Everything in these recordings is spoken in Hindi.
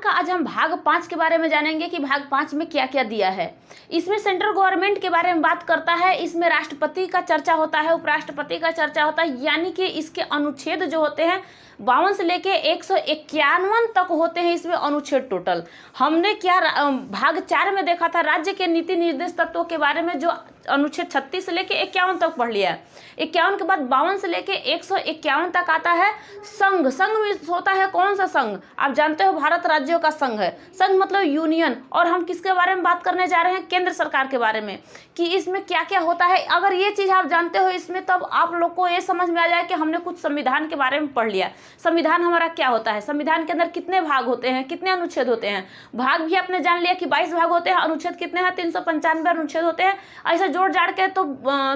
का आज हम भाग 5 के बारे में जानेंगे कि भाग 5 में क्या क्या दिया है। इसमें सेंट्रल गवर्नमेंट के बारे में बात करता है, इसमें राष्ट्रपति का चर्चा होता है, उपराष्ट्रपति का चर्चा होता है, यानी कि इसके अनुच्छेद जो होते हैं 52 से लेके 151 तक होते हैं इसमें अनुच्छेद टोटल। हमने क्या भाग 4 में देखा था राज्य के नीति निर्देश तत्वों के बारे में, जो अनुच्छेद 36 से लेके 51 तक पढ़ लिया है। 51 के बाद 52 से लेके 151 तक आता है संघ। संघ में होता है कौन सा संघ? आप जानते हो भारत राज्यों का संघ है। संघ मतलब यूनियन। और हम किसके बारे में बात करने जा रहे हैं? केंद्र सरकार के बारे में, कि इसमें क्या क्या होता है। अगर ये चीज़ आप जानते हो इसमें, तब आप लोग को ये समझ में आ जाए कि हमने कुछ संविधान के बारे में पढ़ लिया। संविधान हमारा क्या होता है, संविधान के अंदर कितने भाग होते हैं, कितने अनुच्छेद होते हैं। भाग भी आपने जान लिया कि 22 भाग होते हैं। अनुच्छेद कितने हैं? 395 अनुच्छेद होते हैं। ऐसा जोड़ जाड़ के तो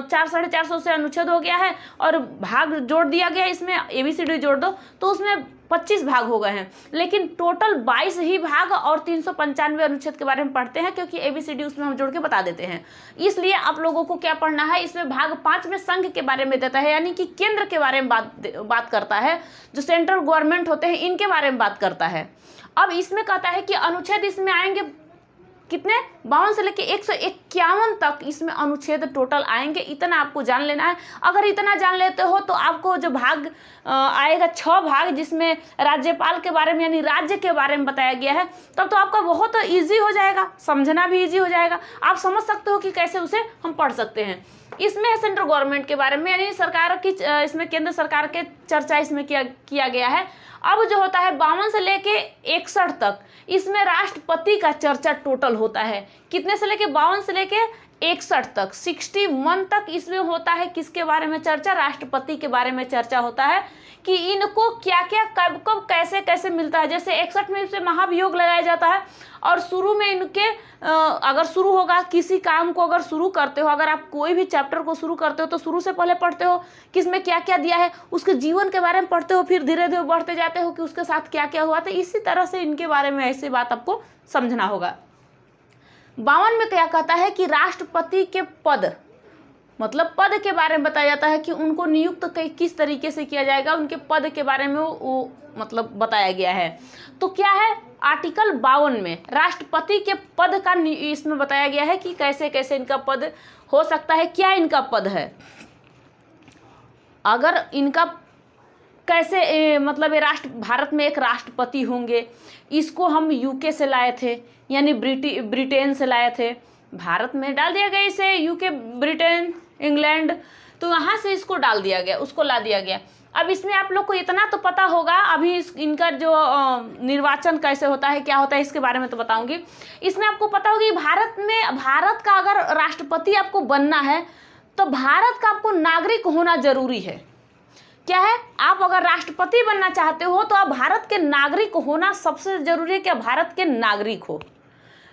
400-450 से अनुच्छेद हो गया है, और भाग जोड़ दिया गया इसमें, ABCD जोड़ दो तो उसमें 25 भाग हो गए हैं। लेकिन टोटल 22 ही भाग और 395 अनुच्छेद के बारे में पढ़ते हैं, क्योंकि ABCD उसमें हम जोड़ के बता देते हैं। इसलिए आप लोगों को क्या पढ़ना है, इसमें भाग 5 में संघ के बारे में देता है, यानी कि केंद्र के बारे में बात करता है, जो सेंट्रल गवर्नमेंट होते हैं इनके बारे में बात करता है। अब इसमें कहता है कि अनुच्छेद इसमें आएंगे कितने? 52 से लेके 151 तक इसमें अनुच्छेद टोटल आएंगे। इतना आपको जान लेना है। अगर इतना जान लेते हो तो आपको जो भाग आएगा 6 भाग, जिसमें राज्यपाल के बारे में यानी राज्य के बारे में बताया गया है, तब तो आपका बहुत ईजी हो जाएगा, समझना भी ईजी हो जाएगा। आप समझ सकते हो कि कैसे उसे हम पढ़ सकते हैं। इसमें है सेंट्रल गवर्नमेंट के बारे में, यानी सरकार की, इसमें केंद्र सरकार के चर्चा इसमें किया गया है। अब जो होता है 52 से लेके 61 तक, इसमें राष्ट्रपति का चर्चा टोटल होता है। कितने से लेके? 52 से लेके 61 तक, 61 तक इसमें होता है किसके बारे में चर्चा? राष्ट्रपति के बारे में चर्चा होता है कि इनको क्या क्या कब कब कैसे कैसे मिलता है। जैसे 61 में इसे महाभियोग लगाया जाता है, और शुरू में इनके अगर शुरू होगा किसी काम को, अगर शुरू करते हो, अगर आप कोई भी चैप्टर को शुरू करते हो तो शुरू से पहले पढ़ते हो कि इसमें क्या क्या दिया है, उसके जीवन के बारे में पढ़ते हो, फिर धीरे धीरे बढ़ते जाते हो कि उसके साथ क्या क्या हुआ था। इसी तरह से इनके बारे में ऐसी बात आपको समझना होगा। 52 में क्या कहता है कि राष्ट्रपति के पद, मतलब पद के बारे में बताया जाता है कि उनको नियुक्त किस तरीके से किया जाएगा, उनके पद के बारे में वो मतलब बताया गया है। तो क्या है, आर्टिकल 52 में राष्ट्रपति के पद का इसमें बताया गया है कि कैसे कैसे इनका पद हो सकता है, क्या इनका पद है, अगर इनका कैसे मतलब ये भारत में एक राष्ट्रपति होंगे। इसको हम UK से लाए थे, यानी ब्रिटेन से लाए थे, भारत में डाल दिया गया इसे, UK, ब्रिटेन, इंग्लैंड, तो यहाँ से इसको डाल दिया गया, उसको ला दिया गया। अब इसमें आप लोग को इतना तो पता होगा, अभी इनका जो निर्वाचन कैसे होता है, क्या होता है, इसके बारे में तो बताऊंगी। इसमें आपको पता होगा कि भारत का अगर राष्ट्रपति आपको बनना है तो भारत का आपको नागरिक होना जरूरी है। क्या है, आप अगर राष्ट्रपति बनना चाहते हो तो आप भारत के नागरिक होना सबसे जरूरी है, कि भारत के नागरिक हो।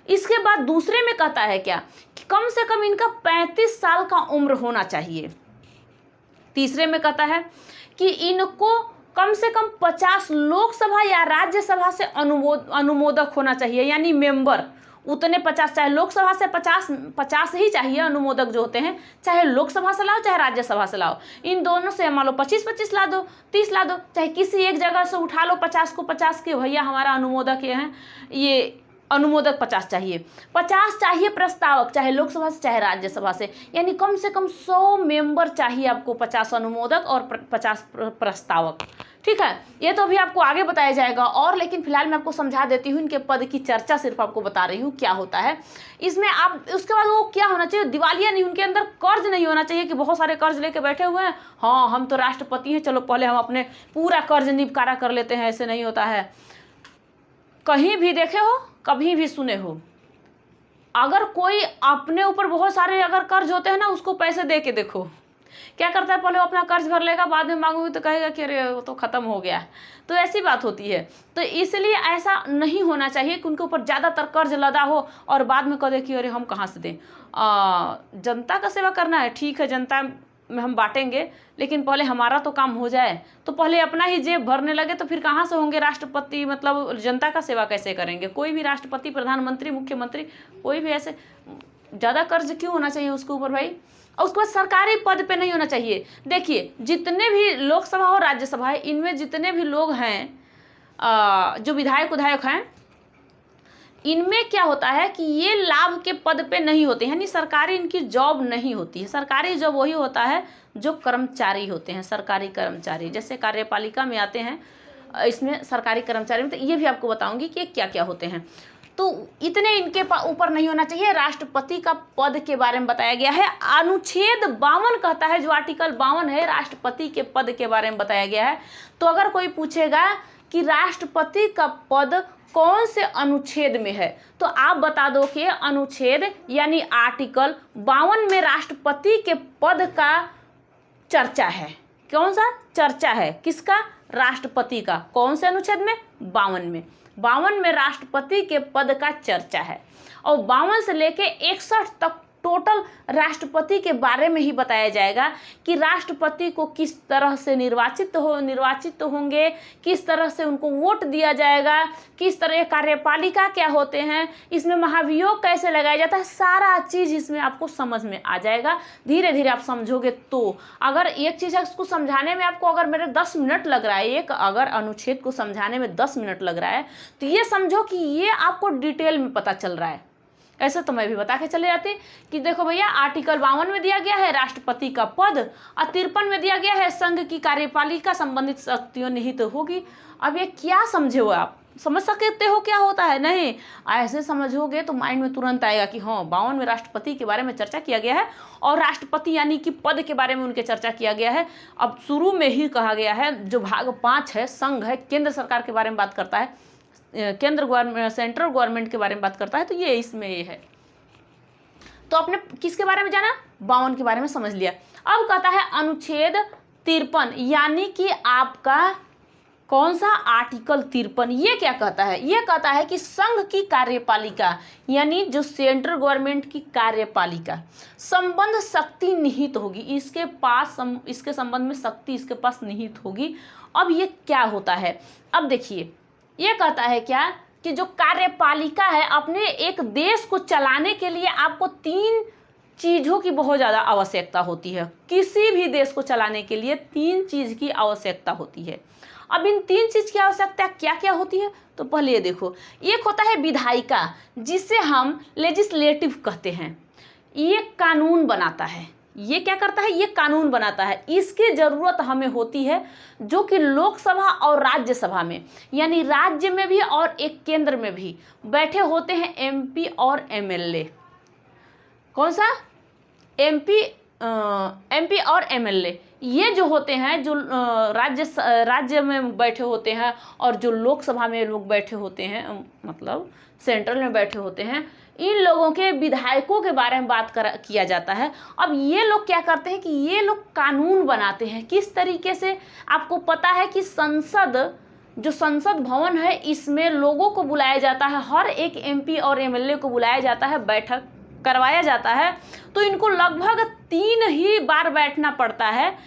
इसके बाद दूसरे में कहता है क्या, कि कम से कम इनका 35 साल का उम्र होना चाहिए। तीसरे में कहता है कि इनको कम से कम 50 लोकसभा या राज्यसभा से अनुमोदक होना चाहिए, यानी मेंबर उतने 50, चाहे लोकसभा से 50 ही चाहिए अनुमोदक जो होते हैं, चाहे लोकसभा से लाओ चाहे राज्यसभा से लाओ। इन दोनों से मान लो 25-25 ला दो, 30 ला दो, चाहे किसी एक जगह से उठा लो 50 को, 50 के भैया हमारा अनुमोदक ये हैं, ये अनुमोदक 50 चाहिए। 50 चाहिए प्रस्तावक, चाहे लोकसभा से चाहे राज्यसभा से, यानी कम से कम 100 मेंबर चाहिए आपको, 50 अनुमोदक और 50 प्रस्तावक। ठीक है, ये तो अभी आपको आगे बताया जाएगा, और लेकिन फिलहाल मैं आपको समझा देती हूँ, इनके पद की चर्चा सिर्फ आपको बता रही हूँ क्या होता है इसमें। आप उसके बाद वो क्या होना चाहिए, दिवालिया नहीं, उनके अंदर कर्ज नहीं होना चाहिए कि बहुत सारे कर्ज लेके बैठे हुए हैं, हाँ हम तो राष्ट्रपति हैं, चलो पहले हम अपने पूरा कर्ज निपटारा कर लेते हैं, ऐसे नहीं होता है। कहीं भी देखे हो, कभी भी सुने हो, अगर कोई अपने ऊपर बहुत सारे अगर कर्ज होते हैं ना, उसको पैसे दे के देखो, क्या करता है, पहले वो अपना कर्ज भर लेगा, बाद में मांगोगे तो कहेगा कि अरे वो तो खत्म हो गया। तो ऐसी बात होती है। तो इसलिए ऐसा नहीं होना चाहिए कि उनके ऊपर ज़्यादातर कर्ज लदा हो और बाद में कह दे कि अरे हम कहाँ से दें। जनता का सेवा करना है, ठीक है, जनता में हम बांटेंगे, लेकिन पहले हमारा तो काम हो जाए। तो पहले अपना ही जेब भरने लगे तो फिर कहाँ से होंगे राष्ट्रपति, मतलब जनता का सेवा कैसे करेंगे। कोई भी राष्ट्रपति, प्रधानमंत्री, मुख्यमंत्री, कोई भी ऐसे ज़्यादा कर्ज क्यों होना चाहिए उसके ऊपर भाई। और उसके बाद सरकारी पद पे नहीं होना चाहिए। देखिए जितने भी लोकसभा और राज्यसभा है, इनमें जितने भी लोग हैं जो विधायक हैं, इनमें क्या होता है कि ये लाभ के पद पे नहीं होते, यानी सरकारी इनकी जॉब नहीं होती है। सरकारी जॉब वही होता है जो कर्मचारी होते हैं, सरकारी कर्मचारी, जैसे कार्यपालिका में आते हैं, इसमें सरकारी कर्मचारी में, तो ये भी आपको बताऊंगी कि क्या क्या होते हैं। तो इतने इनके ऊपर नहीं होना चाहिए। राष्ट्रपति का पद के बारे में बताया गया है। अनुच्छेद 52 कहता है, जो आर्टिकल 52 है, राष्ट्रपति के पद के बारे में बताया गया है। तो अगर कोई पूछेगा कि राष्ट्रपति का पद कौन से अनुच्छेद में है, तो आप बता दो कि अनुच्छेद यानी आर्टिकल 52 में राष्ट्रपति के पद का चर्चा है। कौन सा चर्चा है? किसका? राष्ट्रपति का। कौन से अनुच्छेद में? 52 में। 52 में राष्ट्रपति के पद का चर्चा है। और 52 से लेके 61 तक टोटल राष्ट्रपति के बारे में ही बताया जाएगा कि राष्ट्रपति को किस तरह से निर्वाचित होंगे, किस तरह से उनको वोट दिया जाएगा, किस तरह कार्यपालिका क्या होते हैं, इसमें महाभियोग कैसे लगाया जाता है, सारा चीज़ इसमें आपको समझ में आ जाएगा। धीरे धीरे आप समझोगे तो। अगर एक चीज़ है उसको समझाने में आपको अगर मेरे 10 मिनट लग रहा है, एक अगर अनुच्छेद को समझाने में 10 मिनट लग रहा है, तो ये समझो कि ये आपको डिटेल में पता चल रहा है। ऐसे तो मैं भी बता के चले जाती कि देखो भैया, आर्टिकल 52 में दिया गया है राष्ट्रपति का पद, और 53 में दिया गया है संघ की कार्यपालिका संबंधित शक्तियों निहित होगी। अब ये क्या समझे हो आप? समझ सकते हो क्या होता है? नहीं, ऐसे समझोगे तो माइंड में तुरंत आएगा कि हाँ, 52 में राष्ट्रपति के बारे में चर्चा किया गया है और राष्ट्रपति यानी कि पद के बारे में उनके चर्चा किया गया है। अब शुरू में ही कहा गया है, जो भाग 5 है, संघ है, केंद्र सरकार के बारे में बात करता है, केंद्र गवर्नमेंट, सेंट्रल गवर्नमेंट के बारे में बात करता है, तो ये इसमें ये है। तो आपने किसके बारे में जाना? 52 के बारे में समझ लिया। अब कहता है अनुच्छेद 53, यानी कि आपका कौन सा? आर्टिकल 53। ये क्या कहता है? ये कहता है कि संघ की कार्यपालिका यानी जो सेंट्रल गवर्नमेंट की कार्यपालिका संबंध शक्ति निहित होगी, इसके पास इसके संबंध में शक्ति इसके पास निहित होगी। अब ये क्या होता है? अब देखिए, ये कहता है क्या कि जो कार्यपालिका है, अपने एक देश को चलाने के लिए आपको 3 चीज़ों की बहुत ज़्यादा आवश्यकता होती है। किसी भी देश को चलाने के लिए 3 चीज़ की आवश्यकता होती है। अब इन 3 चीज़ की आवश्यकता क्या क्या होती है? तो पहले ये देखो, एक होता है विधायिका, जिसे हम लेजिस्लेटिव कहते हैं। ये कानून बनाता है। ये क्या करता है? ये कानून बनाता है। इसकी ज़रूरत हमें होती है, जो कि लोकसभा और राज्यसभा में, यानी राज्य में भी और एक केंद्र में भी बैठे होते हैं एमपी और एमएलए। कौन सा? एमपी और एमएलए। ये जो होते हैं, जो राज्य में बैठे होते हैं और जो लोकसभा में लोग बैठे होते हैं, मतलब सेंट्रल में बैठे होते हैं, इन लोगों के विधायकों के बारे में किया जाता है। अब ये लोग क्या करते हैं कि ये लोग कानून बनाते हैं। किस तरीके से? आपको पता है कि जो संसद भवन है, इसमें लोगों को बुलाया जाता है, हर एक एमपी और एमएलए को बुलाया जाता है, बैठक करवाया जाता है। तो इनको लगभग 3 ही बार बैठना पड़ता है,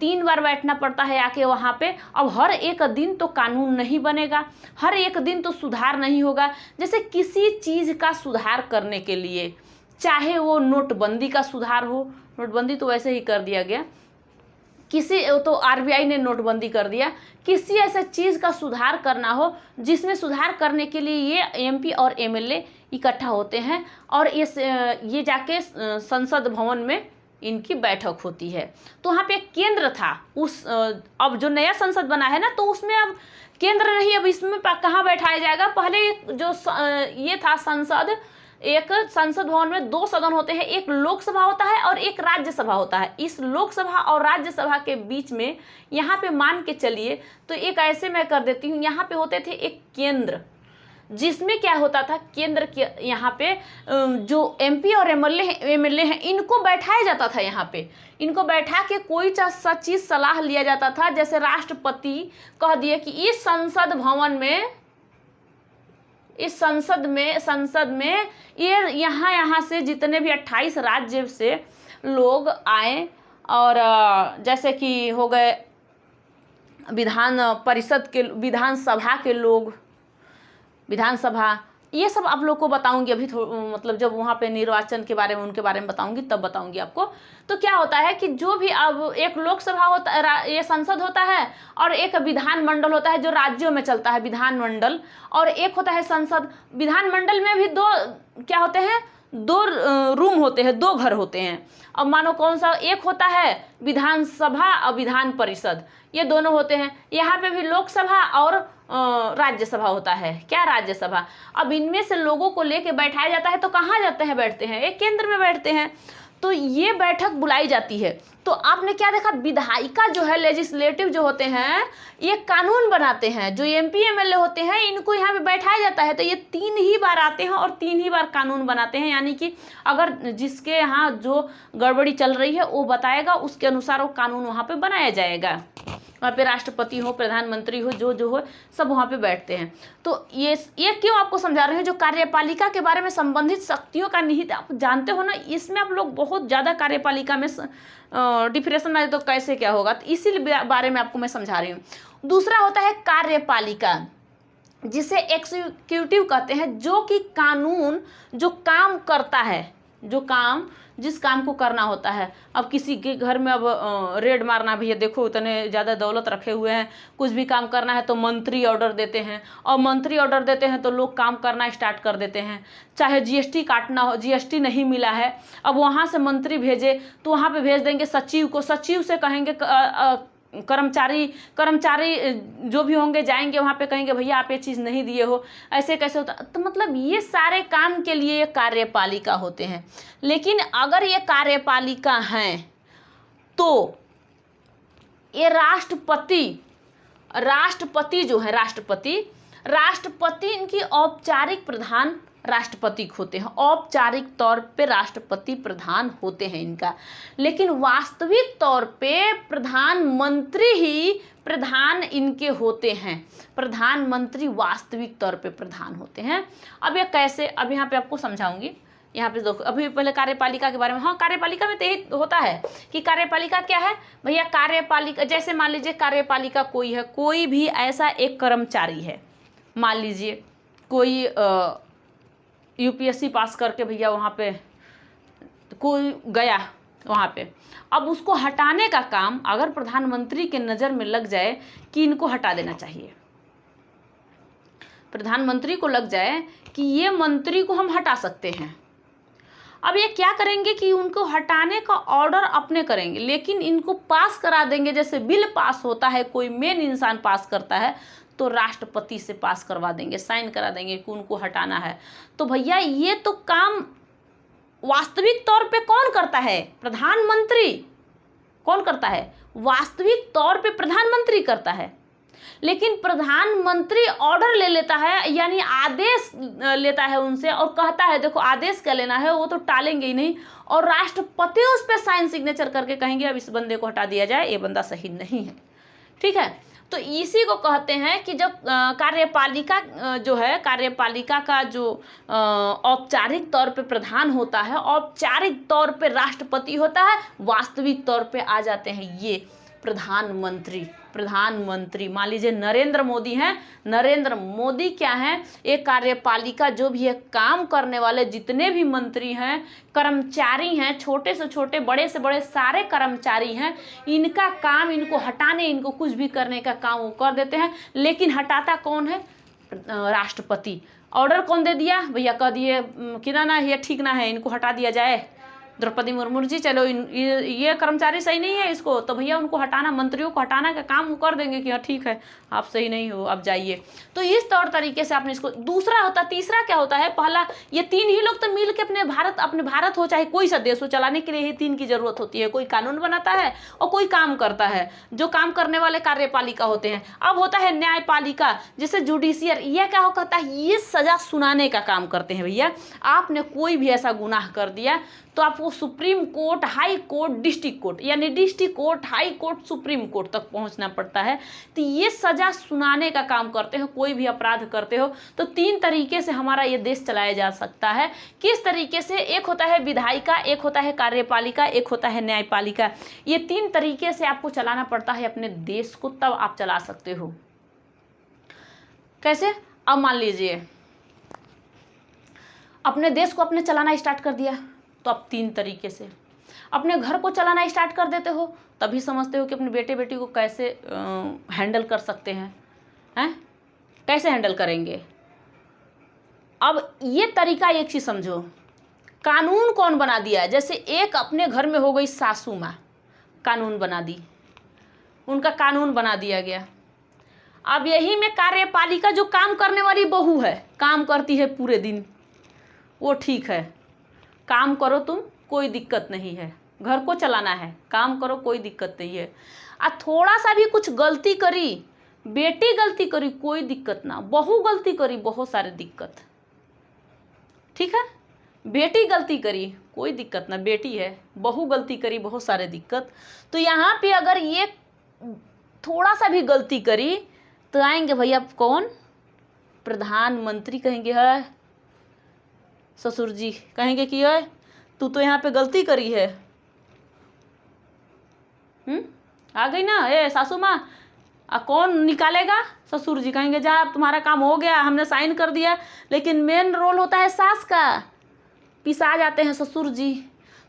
3 बार बैठना पड़ता है आके वहाँ पे। अब हर एक दिन तो कानून नहीं बनेगा, हर एक दिन तो सुधार नहीं होगा। जैसे किसी चीज़ का सुधार करने के लिए, चाहे वो नोटबंदी का सुधार हो, नोटबंदी तो वैसे ही कर दिया गया, तो आरबीआई ने नोटबंदी कर दिया। किसी ऐसे चीज़ का सुधार करना हो जिसमें सुधार करने के लिए ये एमपी और एमएलए इकट्ठा होते हैं और ये जाके संसद भवन में इनकी बैठक होती है। तो वहाँ पे एक केंद्र था, अब जो नया संसद बना है ना, तो उसमें अब केंद्र नहीं, अब इसमें कहाँ बैठाया जाएगा? पहले जो ये था संसद, एक संसद भवन में 2 सदन होते हैं, एक लोकसभा होता है और एक राज्यसभा होता है। इस लोकसभा और राज्यसभा के बीच में यहाँ पे मान के चलिए, तो एक ऐसे मैं कर देती हूँ, यहाँ पे होते थे एक केंद्र, जिसमें क्या होता था, केंद्र के यहाँ पे जो एमपी और एमएलए हैं, इनको बैठाया जाता था। यहाँ पे इनको बैठा के कोई चीज़ सलाह लिया जाता था। जैसे राष्ट्रपति कह दिए कि इस संसद में ये यहाँ से जितने भी 28 राज्य से लोग आए, और जैसे कि हो गए विधानसभा के लोग, विधानसभा, ये सब आप लोग को बताऊंगी अभी मतलब जब वहाँ पे निर्वाचन के बारे में उनके बारे में बताऊंगी तब बताऊंगी आपको। तो क्या होता है कि जो भी अब एक लोकसभा होता है, ये संसद होता है, और एक विधानमंडल होता है जो राज्यों में चलता है, विधानमंडल, और एक होता है संसद। विधानमंडल में भी दो क्या होते हैं, दो रूम होते हैं, दो घर होते हैं। अब मानो कौन सा, एक होता है विधानसभा और विधान परिषद, ये दोनों होते हैं। यहाँ पे भी लोकसभा और राज्यसभा होता है। क्या, राज्यसभा। अब इनमें से लोगों को लेके बैठाया जाता है, तो कहाँ जाते हैं, बैठते हैं, एक केंद्र में बैठते हैं। तो ये बैठक बुलाई जाती है। तो आपने क्या देखा, विधायिका जो है, लेजिस्लेटिव जो होते हैं, ये कानून बनाते हैं। जो MP MLA होते हैं, इनको यहाँ पे बैठाया जाता है। तो ये 3 ही बार आते हैं और 3 ही बार कानून बनाते हैं। यानी कि अगर जिसके यहाँ जो गड़बड़ी चल रही है वो बताएगा, उसके अनुसार वो कानून वहाँ पे बनाया जाएगा। वहाँ पे राष्ट्रपति हो, प्रधानमंत्री हो, जो हो, सब वहाँ पे बैठते हैं। तो ये क्यों आपको समझा रहे हैं, जो कार्यपालिका के बारे में संबंधित शक्तियों का निहित आप जानते हो ना, इसमें आप लोग बहुत ज़्यादा कार्यपालिका में डिफरेंशन में, तो कैसे क्या होगा, तो इसी बारे में आपको मैं समझा रही हूँ। दूसरा होता है कार्यपालिका, जिसे एग्जीक्यूटिव कहते हैं, जो कि कानून, जो काम करता है, जिस काम को करना होता है। अब किसी के घर में अब रेड मारना भी है, देखो इतने ज़्यादा दौलत रखे हुए हैं, कुछ भी काम करना है तो मंत्री ऑर्डर देते हैं, और मंत्री ऑर्डर देते हैं तो लोग काम करना स्टार्ट कर देते हैं। चाहे GST काटना हो, GST नहीं मिला है, अब वहाँ से मंत्री भेजे तो वहाँ पे भेज देंगे सचिव को, सचिव से कहेंगे कर्मचारी जो भी होंगे जाएंगे वहाँ पे, कहेंगे भैया आप ये चीज़ नहीं दिए हो, ऐसे कैसे होता। तो मतलब ये सारे काम के लिए ये कार्यपालिका होते हैं। लेकिन अगर ये कार्यपालिका हैं तो ये राष्ट्रपति जो है, राष्ट्रपति इनकी औपचारिक प्रधान राष्ट्रपति होते हैं, औपचारिक तौर पे राष्ट्रपति प्रधान होते हैं इनका। लेकिन वास्तविक तौर पे प्रधानमंत्री ही प्रधान इनके होते हैं। प्रधानमंत्री वास्तविक तौर पे प्रधान होते हैं। अब ये कैसे, अब यहाँ पे आपको समझाऊंगी। यहाँ पे देखो, अभी पहले कार्यपालिका के बारे में। हाँ, कार्यपालिका में तो यही होता है कि कार्यपालिका क्या है भैया, कार्यपालिका जैसे मान लीजिए कार्यपालिका कोई है, कोई भी ऐसा एक कर्मचारी है, मान लीजिए कोई UPSC पास करके भैया वहाँ पे कोई गया वहाँ पे, अब उसको हटाने का काम अगर प्रधानमंत्री के नज़र में लग जाए कि इनको हटा देना चाहिए, प्रधानमंत्री को लग जाए कि ये मंत्री को हम हटा सकते हैं, अब ये क्या करेंगे कि उनको हटाने का ऑर्डर अपने करेंगे, लेकिन इनको पास करा देंगे। जैसे बिल पास होता है, कोई मेन इंसान पास करता है तो राष्ट्रपति से पास करवा देंगे, साइन करा देंगे कि उनको हटाना है। तो भैया ये तो काम वास्तविक तौर पे कौन करता है, प्रधानमंत्री। कौन करता है, वास्तविक तौर पे प्रधानमंत्री करता है। लेकिन प्रधानमंत्री ऑर्डर ले लेता है, यानी आदेश लेता है उनसे और कहता है देखो आदेश क्या लेना है, वो तो टालेंगे ही नहीं, और राष्ट्रपति उस पर साइन सिग्नेचर करके कहेंगे अब इस बंदे को हटा दिया जाए, ये बंदा सही नहीं है। ठीक है, तो इसी को कहते हैं कि जब कार्यपालिका जो है, कार्यपालिका का जो औपचारिक तौर पे प्रधान होता है, औपचारिक तौर पे राष्ट्रपति होता है, वास्तविक तौर पे आ जाते हैं ये प्रधानमंत्री। मान लीजिए नरेंद्र मोदी हैं, नरेंद्र मोदी क्या हैं, एक कार्यपालिका जो भी है, काम करने वाले जितने भी मंत्री हैं, कर्मचारी हैं, छोटे से छोटे बड़े से बड़े सारे कर्मचारी हैं, इनका काम, इनको हटाने, इनको कुछ भी करने का काम वो कर देते हैं। लेकिन हटाता कौन है, राष्ट्रपति। ऑर्डर कौन दे दिया भैया, कह दिए कि ना ये ठीक ना है, इनको हटा दिया जाए, द्रौपदी मुर्मू जी चलो ये कर्मचारी सही नहीं है इसको, तो भैया उनको हटाना, मंत्रियों को हटाना का काम वो कर देंगे कि हाँ ठीक है आप सही नहीं हो, आप जाइए। तो इस तौर तरीके से आपने इसको, दूसरा होता, तीसरा क्या होता है, पहला ये 3 ही लोग तो मिल के अपने भारत हो चाहे कोई सा देश हो, चलाने के लिए ही 3 की जरूरत होती है। कोई कानून बनाता है और कोई काम करता है, जो काम करने वाले कार्यपालिका होते हैं। अब होता है न्यायपालिका, जैसे जुडिशियर, यह क्या हो कहता है, ये सजा सुनाने का काम करते हैं। भैया आपने कोई भी ऐसा गुनाह कर दिया तो आपको supreme court, high court, district court, यानी district court, high court, supreme court तक पहुंचना पड़ता है। तो ये सजा सुनाने का काम करते हो, कोई भी अपराध करते हो तो 3 तरीके से हमारा ये देश चलाया जा सकता है। किस तरीके से, एक होता है विधायिका, एक होता है कार्यपालिका, एक होता है न्यायपालिका। ये 3 तरीके से आपको चलाना पड़ता है अपने देश को, तब आप चला सकते हो। कैसे, अब मान लीजिए अपने देश को अपने चलाना स्टार्ट कर दिया तो अब 3 तरीके से, अपने घर को चलाना स्टार्ट कर देते हो तभी समझते हो कि अपने बेटे बेटी को कैसे हैंडल कर सकते हैं, कैसे हैंडल करेंगे। अब ये तरीका एक चीज़ समझो, कानून कौन बना दिया है। जैसे एक अपने घर में हो गई सासू माँ, कानून बना दी, उनका कानून बना दिया गया। अब यही में कार्यपालिका जो काम करने वाली बहू है, काम करती है पूरे दिन, वो ठीक है, काम करो तुम, कोई दिक्कत नहीं है, घर को चलाना है, काम करो, कोई दिक्कत नहीं है। थोड़ा सा भी कुछ गलती करी, बेटी गलती करी, कोई दिक्कत ना, बहू गलती करी, बहुत सारे दिक्कत, ठीक है। बेटी गलती करी, कोई दिक्कत ना, बेटी है, बहू गलती करी, बहुत सारे दिक्कत। तो यहाँ पे अगर ये थोड़ा सा भी गलती करी तो आएंगे भैया कौन, प्रधानमंत्री कहेंगे है, ससुर जी कहेंगे कि है तू तो यहाँ पे गलती करी है। आ गई ना ए सासू माँ, कौन निकालेगा, ससुर जी कहेंगे जा अब तुम्हारा काम हो गया, हमने साइन कर दिया। लेकिन मेन रोल होता है सास का, पिसा जाते हैं ससुर जी।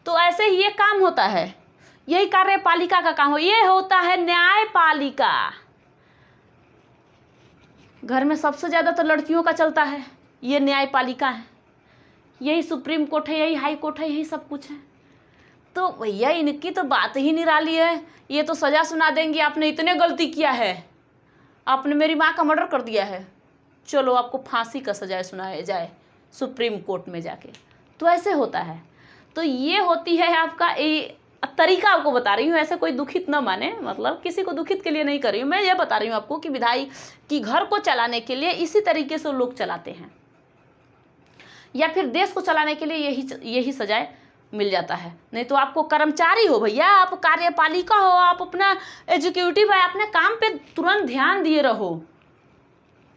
तो ऐसे ही ये काम होता है, यही कार्यपालिका का काम हो, ये होता है न्यायपालिका। घर में सबसे ज़्यादा तो लड़कियों का चलता है, ये न्यायपालिका है, यही सुप्रीम कोर्ट है, यही हाई कोर्ट है, यही सब कुछ है। तो भैया इनकी तो बात ही निराली है, ये तो सज़ा सुना देंगी, आपने इतने गलती किया है, आपने मेरी माँ का मर्डर कर दिया है, चलो आपको फांसी का सजा सुनाया जाए सुप्रीम कोर्ट में जाके। तो ऐसे होता है। तो ये होती है आपका तरीका, आपको बता रही हूँ, ऐसे कोई दुखित न माने, मतलब किसी को दुखित के लिए नहीं कर रही हूँ, मैं ये बता रही हूँ आपको कि विधायक की घर को चलाने के लिए इसी तरीके से लोग चलाते हैं, या फिर देश को चलाने के लिए यही सजाए मिल जाता है। नहीं तो आपको कर्मचारी हो भैया, आप कार्यपालिका हो, आप अपना एग्जीक्यूटिव है, अपने काम पे तुरंत ध्यान दिए रहो।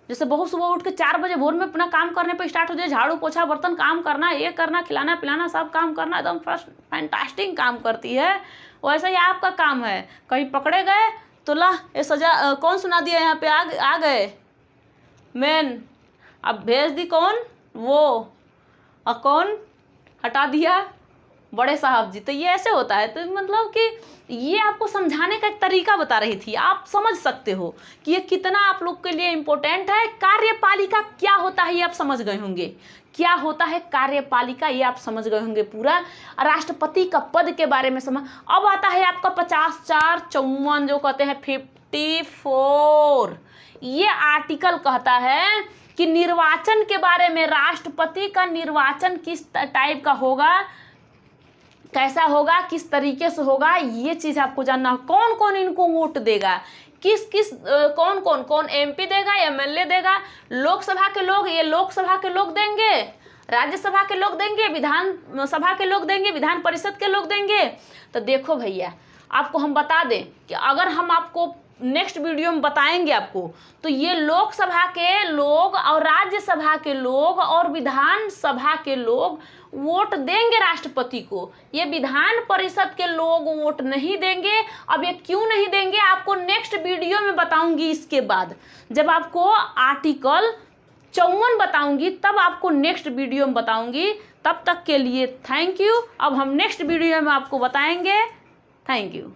जैसे बहुत सुबह उठ के 4 बजे भोर में अपना काम करने पे स्टार्ट हो जाए, झाड़ू पोछा बर्तन काम करना, ये करना, खिलाना पिलाना, सब काम करना, एकदम फर्स्ट फैंटास्टिक काम करती है, वैसा ही आपका काम है। कहीं पकड़े गए तो ला ये सजा कौन सुना दिया, यहाँ पे आ गए मैन, अब भेज दी कौन, वो कौन हटा दिया, बड़े साहब जी। तो ये ऐसे होता है। तो मतलब कि ये आपको समझाने का एक तरीका बता रही थी, आप समझ सकते हो कि ये कितना आप लोग के लिए इम्पोर्टेंट है। कार्यपालिका क्या होता है ये आप समझ गए होंगे, क्या होता है कार्यपालिका ये आप समझ गए होंगे पूरा। राष्ट्रपति का पद के बारे में समझ। अब आता है आपका 50-4-54 जो कहते हैं 54, ये आर्टिकल कहता है कि निर्वाचन के बारे में, राष्ट्रपति का निर्वाचन किस टाइप का होगा, कैसा होगा, किस तरीके से होगा, ये चीज़ आपको जानना हो। कौन कौन इनको वोट देगा, कौन एमपी देगा, एमएलए देगा, लोकसभा के लोग, ये लोकसभा के लोग देंगे, राज्यसभा के लोग देंगे, विधान सभा के लोग देंगे, विधान परिषद के लोग देंगे। तो देखो भैया, आपको हम बता दें कि अगर हम आपको नेक्स्ट वीडियो में बताएंगे आपको, तो ये लोकसभा के लोग और राज्यसभा के लोग और विधान सभा के लोग वोट देंगे राष्ट्रपति को, ये विधान परिषद के लोग वोट नहीं देंगे। अब ये क्यों नहीं देंगे आपको नेक्स्ट वीडियो में बताऊंगी, इसके बाद जब आपको आर्टिकल 54 बताऊंगी तब आपको नेक्स्ट वीडियो में बताऊंगी। तब तक के लिए थैंक यू। अब हम नेक्स्ट वीडियो में आपको बताएंगे। Thank you.